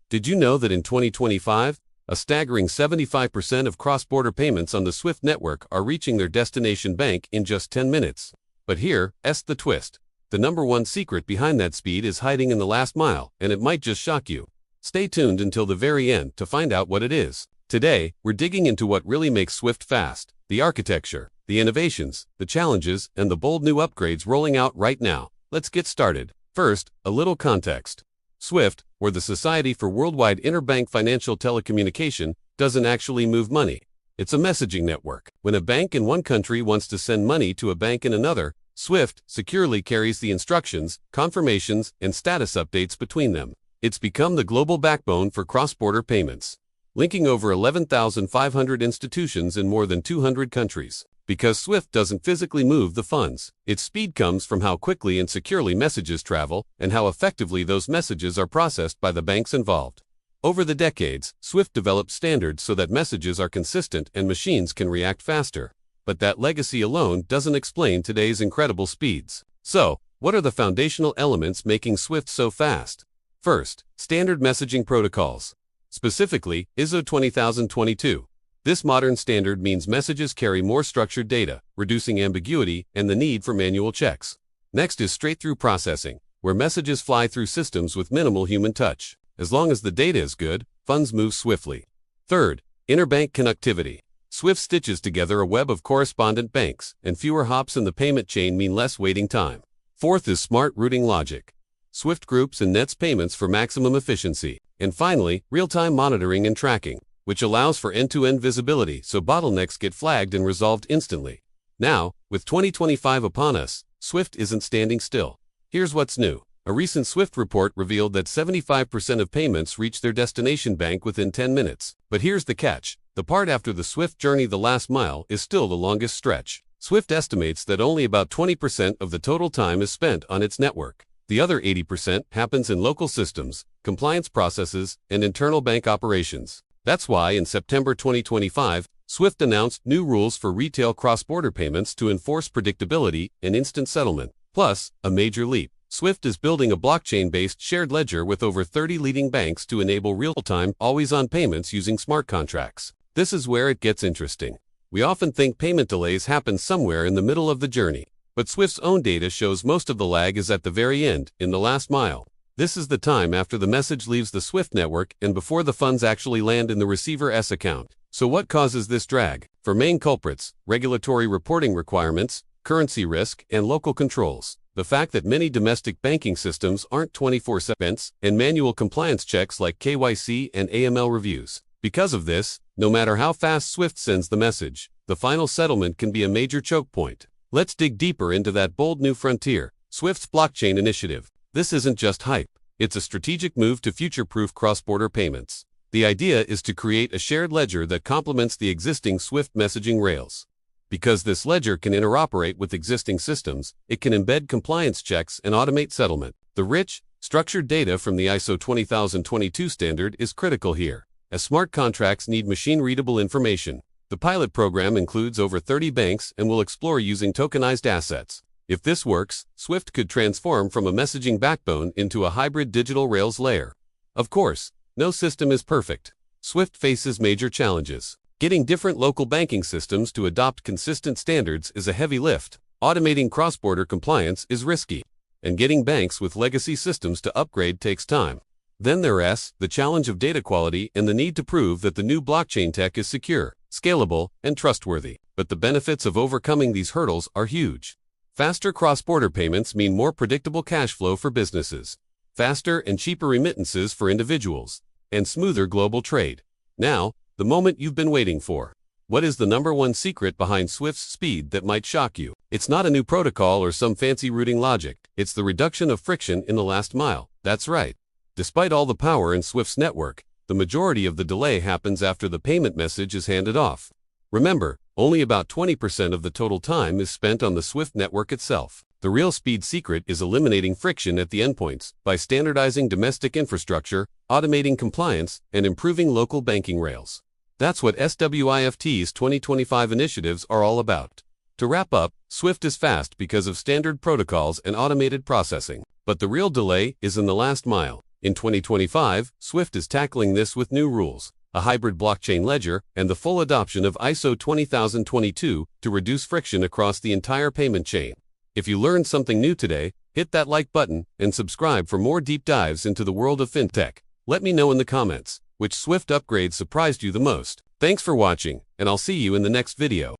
Did you know that in 2025, a staggering 75% of cross-border payments on the SWIFT network are reaching their destination bank in just 10 minutes? But here's the twist. The number one secret behind that speed is hiding in the last mile, and it might just shock you. Stay tuned until the very end to find out what it is. Today, we're digging into what really makes SWIFT fast: the architecture, the innovations, the challenges, and the bold new upgrades rolling out right now. Let's get started. First, a little context. SWIFT, or the Society for Worldwide Interbank Financial Telecommunication, doesn't actually move money. It's a messaging network. When a bank in one country wants to send money to a bank in another, SWIFT securely carries the instructions, confirmations, and status updates between them. It's become the global backbone for cross-border payments, linking over 11,500 institutions in more than 200 countries. Because SWIFT doesn't physically move the funds, its speed comes from how quickly and securely messages travel and how effectively those messages are processed by the banks involved. Over the decades, SWIFT developed standards so that messages are consistent and machines can react faster. But that legacy alone doesn't explain today's incredible speeds. So, what are the foundational elements making SWIFT so fast? First, standard messaging protocols. Specifically, ISO 20022. This modern standard means messages carry more structured data, reducing ambiguity and the need for manual checks. Next is straight-through processing, where messages fly through systems with minimal human touch. As long as the data is good, funds move swiftly. Third, interbank connectivity. SWIFT stitches together a web of correspondent banks, and fewer hops in the payment chain mean less waiting time. Fourth is smart routing logic. SWIFT groups and nets payments for maximum efficiency. And finally, real-time monitoring and tracking, which allows for end-to-end visibility so bottlenecks get flagged and resolved instantly. Now, with 2025 upon us, SWIFT isn't standing still. Here's what's new. A recent SWIFT report revealed that 75% of payments reach their destination bank within 10 minutes. But here's the catch. The part after the SWIFT journey, the last mile, is still the longest stretch. SWIFT estimates that only about 20% of the total time is spent on its network. The other 80% happens in local systems, compliance processes, and internal bank operations. That's why in September 2025, SWIFT announced new rules for retail cross-border payments to enforce predictability and instant settlement. Plus, a major leap. SWIFT is building a blockchain-based shared ledger with over 30 leading banks to enable real-time, always-on payments using smart contracts. This is where it gets interesting. We often think payment delays happen somewhere in the middle of the journey, but SWIFT's own data shows most of the lag is at the very end, in the last mile. This is the time after the message leaves the SWIFT network and before the funds actually land in the receiver's account. So what causes this drag? For main culprits, regulatory reporting requirements, currency risk, and local controls. The fact that many domestic banking systems aren't 24/7, and manual compliance checks like KYC and AML reviews. Because of this, no matter how fast SWIFT sends the message, the final settlement can be a major choke point. Let's dig deeper into that bold new frontier, SWIFT's blockchain initiative. This isn't just hype. It's a strategic move to future-proof cross-border payments. The idea is to create a shared ledger that complements the existing SWIFT messaging rails. Because this ledger can interoperate with existing systems, it can embed compliance checks and automate settlement. The rich, structured data from the ISO 20022 standard is critical here, as smart contracts need machine-readable information. The pilot program includes over 30 banks and will explore using tokenized assets. If this works, SWIFT could transform from a messaging backbone into a hybrid digital rails layer. Of course, no system is perfect. SWIFT faces major challenges. Getting different local banking systems to adopt consistent standards is a heavy lift. Automating cross-border compliance is risky. And getting banks with legacy systems to upgrade takes time. Then there's the challenge of data quality and the need to prove that the new blockchain tech is secure, scalable, and trustworthy. But the benefits of overcoming these hurdles are huge. Faster cross-border payments mean more predictable cash flow for businesses, faster and cheaper remittances for individuals, and smoother global trade. Now, the moment you've been waiting for. What is the number one secret behind SWIFT's speed that might shock you? It's not a new protocol or some fancy routing logic. It's the reduction of friction in the last mile. That's right. Despite all the power in SWIFT's network, the majority of the delay happens after the payment message is handed off. Remember, only about 20% of the total time is spent on the SWIFT network itself. The real speed secret is eliminating friction at the endpoints by standardizing domestic infrastructure, automating compliance, and improving local banking rails. That's what SWIFT's 2025 initiatives are all about. To wrap up, SWIFT is fast because of standard protocols and automated processing. But the real delay is in the last mile. In 2025, Swift is tackling this with new rules, a hybrid blockchain ledger, and the full adoption of ISO 20022 to reduce friction across the entire payment chain. If you learned something new today, hit that like button and subscribe for more deep dives into the world of fintech. Let me know in the comments which Swift upgrade surprised you the most. Thanks for watching, and I'll see you in the next video.